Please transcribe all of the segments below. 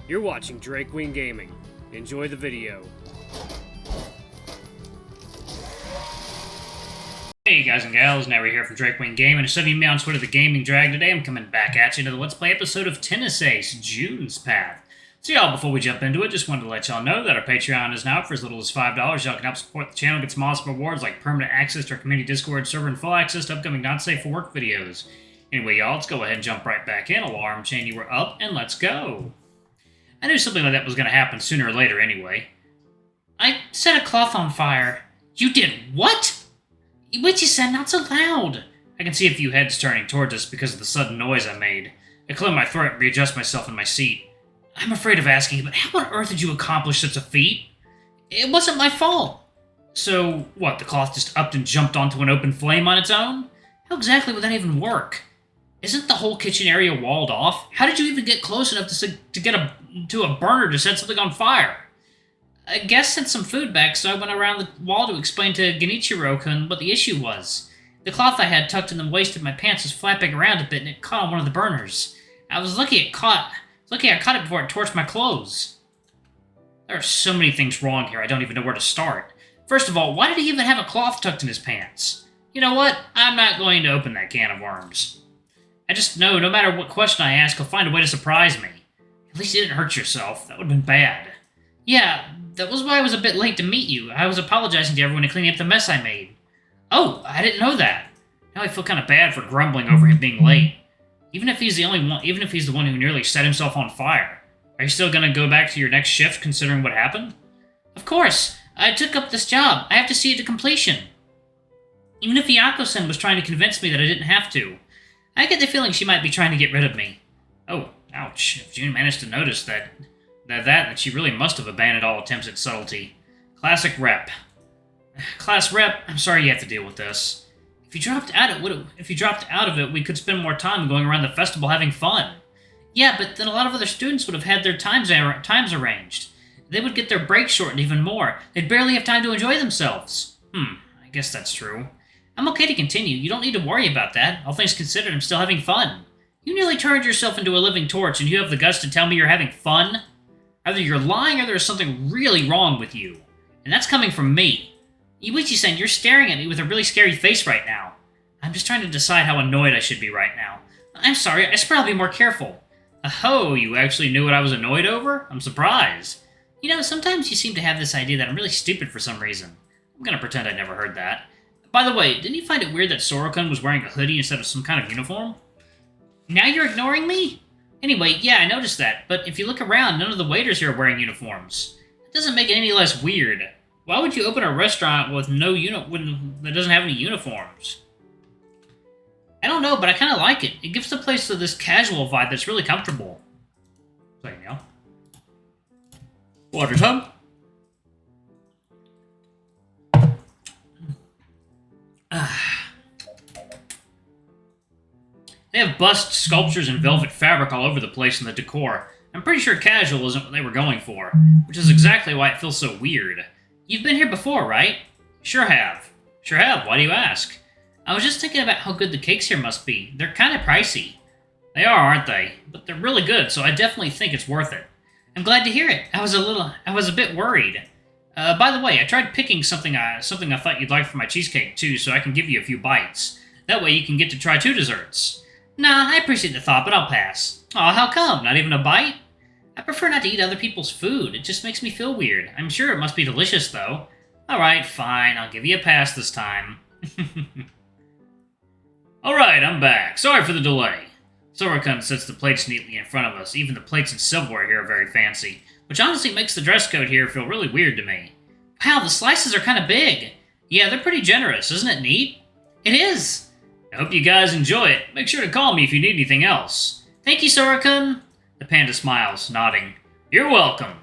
You're watching Drake Queen Gaming. Enjoy the video. Hey guys and gals, now we're here from Drake Queen Gaming. Instead of me on Twitter, the Gaming Drag, today I'm coming back at you to the Let's Play episode of Tennis Ace, June's Path. So y'all, before we jump into it, just wanted to let y'all know that our Patreon is now up for as little as $5. Y'all can help support the channel, get some awesome rewards like permanent access to our community Discord server and full access to upcoming Not Safe for Work videos. Anyway, y'all, let's go ahead and jump right back in. Alarm chain, you were up, and let's go. I knew something like that was going to happen sooner or later anyway. I set a cloth on fire. You did what? What you said, not so loud. I can see a few heads turning towards us because of the sudden noise I made. I clear my throat and readjust myself in my seat. I'm afraid of asking, but how on earth did you accomplish such a feat? It wasn't my fault. So, what, the cloth just upped and jumped onto an open flame on its own? How exactly would that even work? Isn't the whole kitchen area walled off? How did you even get close enough to get to a burner to set something on fire? I guess sent some food back, so I went around the wall to explain to Genichiro-kun what the issue was. The cloth I had tucked in the waist of my pants was flapping around a bit, and it caught on one of the burners. I was lucky I caught it before it torched my clothes. There are so many things wrong here, I don't even know where to start. First of all, why did he even have a cloth tucked in his pants? You know what? I'm not going to open that can of worms. I just know no matter what question I ask, he'll find a way to surprise me. At least you didn't hurt yourself. That would have been bad. Yeah, that was why I was a bit late to meet you. I was apologizing to everyone and cleaning up the mess I made. Oh, I didn't know that. Now I feel kind of bad for grumbling over him being late. Even if he's the one who nearly set himself on fire. Are you still going to go back to your next shift considering what happened? Of course. I took up this job. I have to see it to completion. Even if Yako-san was trying to convince me that I didn't have to. I get the feeling she might be trying to get rid of me. Oh, ouch. If June managed to notice that she really must have abandoned all attempts at subtlety. Classic rep. Class rep, I'm sorry you have to deal with this. If you dropped out of it, we could spend more time going around the festival having fun. Yeah, but then a lot of other students would have had their times arranged. They would get their breaks shortened even more. They'd barely have time to enjoy themselves. I guess that's true. I'm okay to continue. You don't need to worry about that. All things considered, I'm still having fun. You nearly turned yourself into a living torch, and you have the guts to tell me you're having fun? Either you're lying or there's something really wrong with you. And that's coming from me. Iwichi-san, you're staring at me with a really scary face right now. I'm just trying to decide how annoyed I should be right now. I'm sorry, I swear I'll be more careful. Oh, you actually knew what I was annoyed over? I'm surprised. You know, sometimes you seem to have this idea that I'm really stupid for some reason. I'm gonna pretend I never heard that. By the way, didn't you find it weird that Sora-kun was wearing a hoodie instead of some kind of uniform? Now you're ignoring me? Anyway, yeah, I noticed that, but if you look around, none of the waiters here are wearing uniforms. It doesn't make it any less weird. Why would you open a restaurant with that doesn't have any uniforms? I don't know, but I kind of like it. It gives the place this casual vibe that's really comfortable. Sorry, now. Water tub. They have busts, sculptures, and velvet fabric all over the place in the decor. I'm pretty sure casual isn't what they were going for, which is exactly why it feels so weird. You've been here before, right? Sure have. Sure have. Why do you ask? I was just thinking about how good the cakes here must be. They're kind of pricey. They are, aren't they? But they're really good, so I definitely think it's worth it. I'm glad to hear it. I was a bit worried. By the way, I tried picking something I thought you'd like for my cheesecake too, so I can give you a few bites. That way you can get to try 2 desserts. Nah, I appreciate the thought, but I'll pass. Aw, how come? Not even a bite? I prefer not to eat other people's food. It just makes me feel weird. I'm sure it must be delicious, though. Alright, fine. I'll give you a pass this time. Alright, I'm back. Sorry for the delay. Sora-kun sets the plates neatly in front of us. Even the plates and silverware here are very fancy, which honestly makes the dress code here feel really weird to me. Wow, the slices are kind of big. Yeah, they're pretty generous. Isn't it neat? It is. I hope you guys enjoy it. Make sure to call me if you need anything else. Thank you, Sora-kun. The panda smiles, nodding. You're welcome.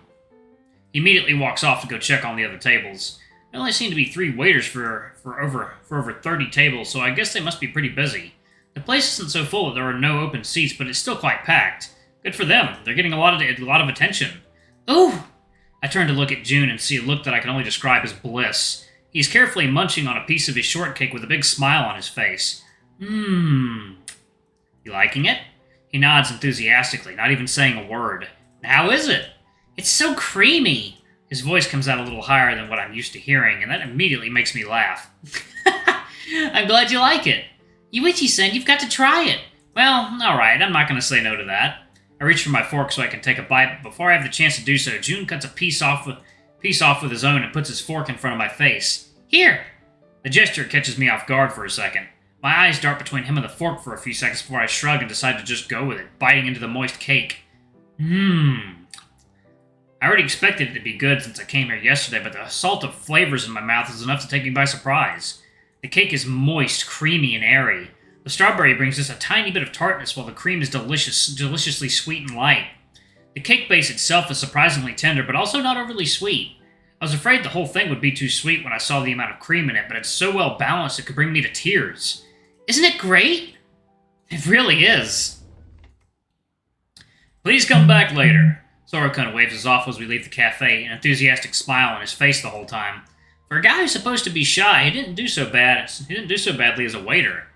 He immediately walks off to go check on the other tables. There only seem to be 3 waiters for over 30 tables, so I guess they must be pretty busy. The place isn't so full that there are no open seats, but it's still quite packed. Good for them. They're getting a lot of attention. Ooh! I turn to look at June and see a look that I can only describe as bliss. He's carefully munching on a piece of his shortcake with a big smile on his face. You liking it? He nods enthusiastically, not even saying a word. How is it? It's so creamy. His voice comes out a little higher than what I'm used to hearing, and that immediately makes me laugh. I'm glad you like it. Yuichi-san, you've got to try it. Well, alright, I'm not going to say no to that. I reach for my fork so I can take a bite, but before I have the chance to do so, Jun cuts a piece off with his own and puts his fork in front of my face. Here! The gesture catches me off guard for a second. My eyes dart between him and the fork for a few seconds before I shrug and decide to just go with it, biting into the moist cake. I already expected it to be good since I came here yesterday, but the assault of flavors in my mouth is enough to take me by surprise. The cake is moist, creamy, and airy. The strawberry brings just a tiny bit of tartness, while the cream is deliciously sweet and light. The cake base itself is surprisingly tender, but also not overly sweet. I was afraid the whole thing would be too sweet when I saw the amount of cream in it, but it's so well balanced it could bring me to tears. Isn't it great? It really is. Please come back later. Sora-kun waves us off as we leave the cafe, an enthusiastic smile on his face the whole time. For a guy who's supposed to be shy, he didn't do so badly as a waiter.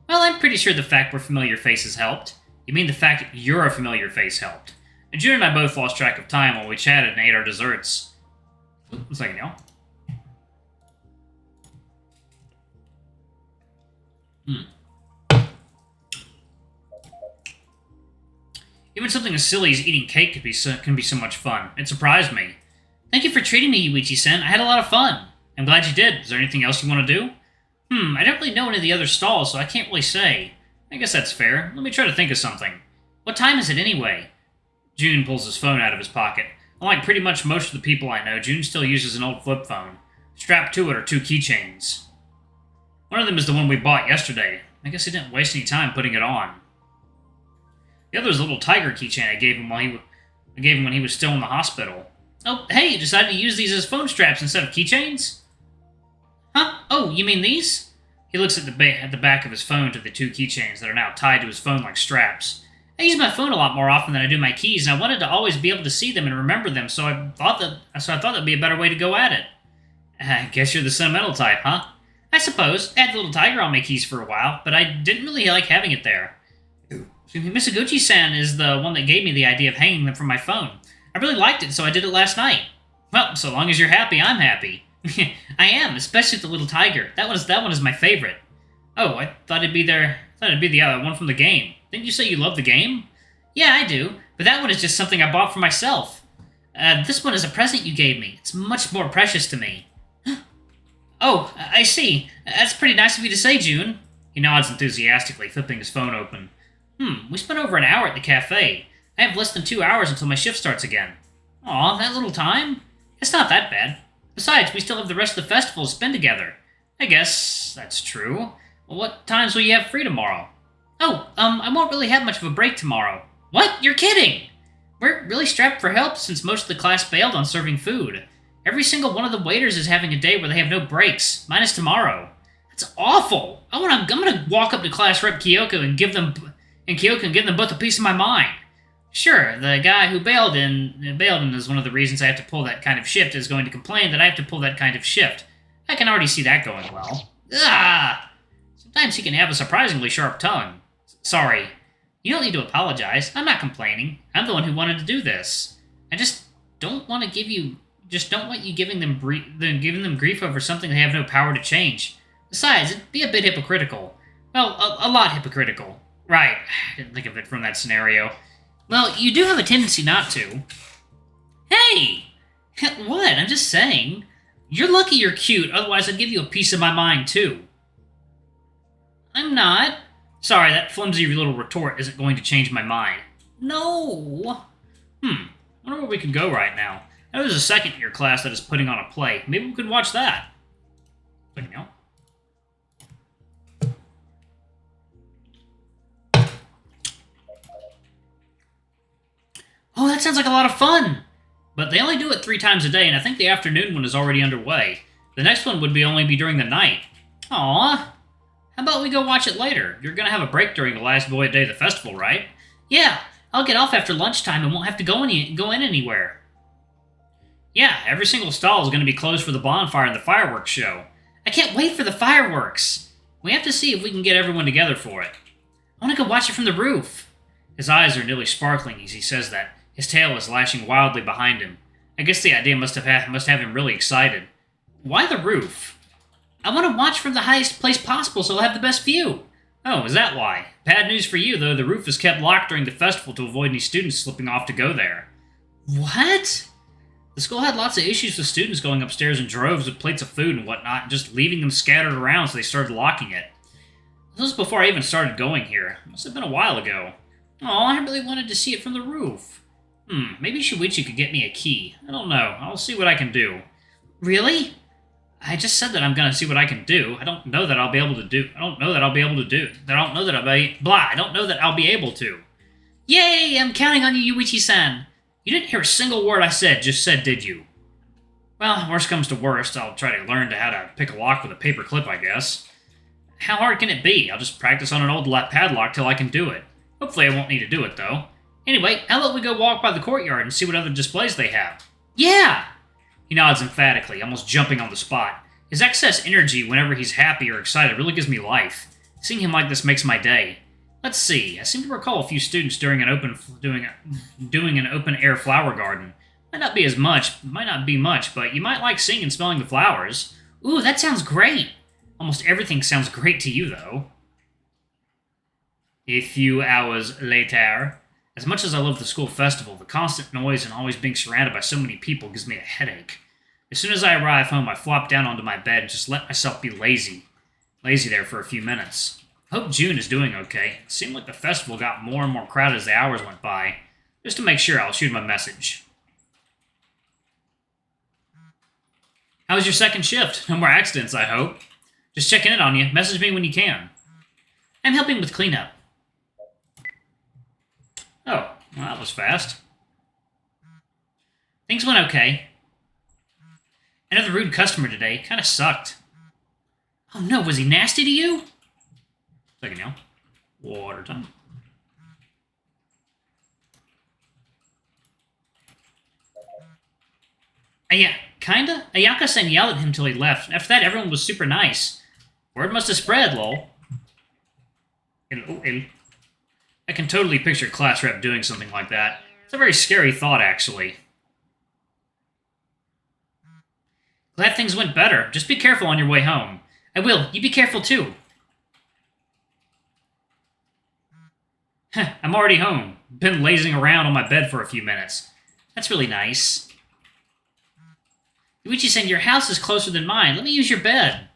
Well, I'm pretty sure the fact we're familiar faces helped. You mean the fact that you're a familiar face helped. And June and I both lost track of time while we chatted and ate our desserts. One second, y'all. Even something as silly as eating cake can be so much fun. It surprised me. Thank you for treating me, Yuichi-san. I had a lot of fun. I'm glad you did. Is there anything else you want to do? I don't really know any of the other stalls, so I can't really say. I guess that's fair. Let me try to think of something. What time is it anyway? June pulls his phone out of his pocket. Unlike pretty much most of the people I know, June still uses an old flip phone. Strapped to it are 2 keychains. One of them is the one we bought yesterday. I guess he didn't waste any time putting it on. The other is a little tiger keychain I gave him when he was still in the hospital. Oh, hey, you decided to use these as phone straps instead of keychains? Huh? Oh, you mean these? He looks at the back of his phone to the 2 keychains that are now tied to his phone like straps. I use my phone a lot more often than I do my keys, and I wanted to always be able to see them and remember them, so I thought that'd be a better way to go at it. I guess you're the sentimental type, huh? I suppose. I had the little tiger on my keys for a while, but I didn't really like having it there. Misaguchi-san is the one that gave me the idea of hanging them from my phone. I really liked it, so I did it last night. Well, so long as you're happy, I'm happy. I am, especially the little tiger. That one is my favorite. Oh, I thought it'd be the other one from the game. Didn't you say you love the game? Yeah, I do, but that one is just something I bought for myself. This one is a present you gave me. It's much more precious to me. Oh, I see. That's pretty nice of you to say, June. He nods enthusiastically, flipping his phone open. We spent over an hour at the cafe. I have less than 2 hours until my shift starts again. Aw, that little time? It's not that bad. Besides, we still have the rest of the festival to spend together. I guess that's true. Well, what times will you have free tomorrow? Oh, I won't really have much of a break tomorrow. What? You're kidding! We're really strapped for help since most of the class bailed on serving food. Every single one of the waiters is having a day where they have no breaks, minus tomorrow. That's awful! I'm gonna walk up to class rep Kyoko and give them both a piece of my mind. Sure, the guy who bailed in is one of the reasons I have to pull that kind of shift is going to complain that I have to pull that kind of shift. I can already see that going well. Sometimes he can have a surprisingly sharp tongue. Sorry. You don't need to apologize. I'm not complaining. I'm the one who wanted to do this. I just don't want you giving them grief over something they have no power to change. Besides, it'd be a bit hypocritical. Well, a lot hypocritical. Right. I didn't think of it from that scenario. Well, you do have a tendency not to. Hey! What? I'm just saying. You're lucky you're cute, otherwise I'd give you a piece of my mind, too. I'm not. Sorry, that flimsy little retort isn't going to change my mind. No. I wonder where we can go right now. Now, there's a second-year class that is putting on a play. Maybe we could watch that. But no. Oh, that sounds like a lot of fun! But they only do it 3 times a day, and I think the afternoon one is already underway. The next one would only be during the night. Aw. How about we go watch it later? You're gonna have a break during the last void day of the festival, right? Yeah, I'll get off after lunchtime and won't have to go in anywhere. Yeah, every single stall is gonna be closed for the bonfire and the fireworks show. I can't wait for the fireworks! We have to see if we can get everyone together for it. I wanna go watch it from the roof. His eyes are nearly sparkling as he says that. His tail is lashing wildly behind him. I guess the idea must have him really excited. Why the roof? I want to watch from the highest place possible so I'll have the best view. Oh, is that why? Bad news for you, though. The roof is kept locked during the festival to avoid any students slipping off to go there. What? The school had lots of issues with students going upstairs in droves with plates of food and whatnot, and just leaving them scattered around, so they started locking it. This was before I even started going here. It must have been a while ago. Oh, I really wanted to see it from the roof. Maybe Shuichi could get me a key. I don't know. I'll see what I can do. Really? I just said that I'm gonna see what I can do. I don't know that I'll be able to do. I don't know that I'll be able to do. I don't know that I don't know that I'll be able to. Yay! I'm counting on you, Yuichi-san. You didn't hear a single word I said, just said, did you? Well, worst comes to worst, I'll try to learn how to pick a lock with a paper clip, I guess. How hard can it be? I'll just practice on an old padlock till I can do it. Hopefully I won't need to do it, though. Anyway, how about we go walk by the courtyard and see what other displays they have? Yeah! He nods emphatically, almost jumping on the spot. His excess energy whenever he's happy or excited really gives me life. Seeing him like this makes my day. Let's see. I seem to recall a few students doing an open air flower garden. Might not be much, but you might like seeing and smelling the flowers. Ooh, that sounds great. Almost everything sounds great to you, though. A few hours later. As much as I love the school festival, the constant noise and always being surrounded by so many people gives me a headache. As soon as I arrive home, I flop down onto my bed and just let myself be lazy. Lazy there for a few minutes. I hope June is doing okay. It seemed like the festival got more and more crowded as the hours went by. Just to make sure, I'll shoot him a message. How was your second shift? No more accidents, I hope. Just checking in on you. Message me when you can. I'm helping with cleanup. Oh, well, that was fast. Things went okay. Another rude customer today. Kinda sucked. Oh no, was he nasty to you? Second now. Water time. Yeah, kinda. Ayaka-san yelled at him till he left. After that, everyone was super nice. Word must have spread, lol. LOL. I can totally picture class rep doing something like that. It's a very scary thought, actually. Glad things went better. Just be careful on your way home. I will. You be careful, too. I'm already home. Been lazing around on my bed for a few minutes. That's really nice. Yuichi-san, your house is closer than mine. Let me use your bed.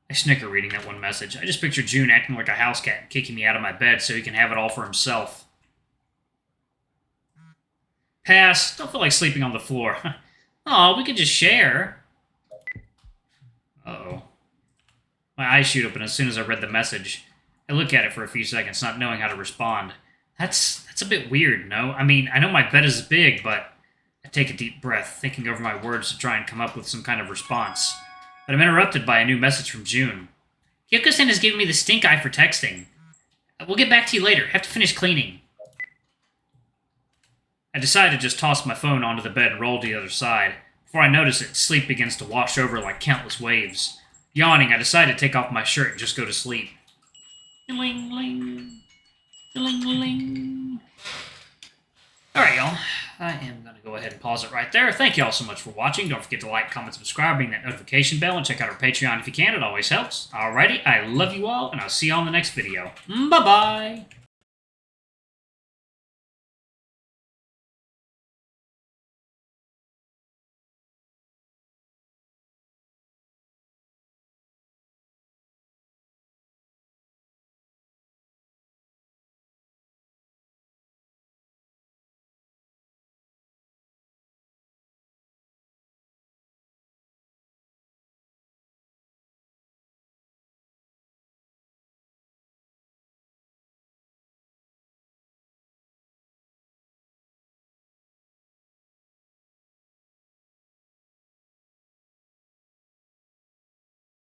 I snicker reading that one message. I just picture June acting like a house cat and kicking me out of my bed so he can have it all for himself. Pass. Don't feel like sleeping on the floor. Aw, we could just share. Uh-oh. My eyes shoot open as soon as I read the message. I look at it for a few seconds, not knowing how to respond. That's a bit weird, no? I mean, I know my bed is big, but I take a deep breath, thinking over my words to try and come up with some kind of response. But I'm interrupted by a new message from June. Kyoko-san is giving me the stink eye for texting. We'll get back to you later. Have to finish cleaning. I decide to just toss my phone onto the bed and roll to the other side. Before I notice it, sleep begins to wash over like countless waves. Yawning, I decide to take off my shirt and just go to sleep. Ling-ling. Ling-ling. Alright, y'all. I am going to go ahead and pause it right there. Thank you all so much for watching. Don't forget to like, comment, subscribe, ring that notification bell, and check out our Patreon if you can. It always helps. Alrighty, I love you all, and I'll see you all in the next video. Bye-bye!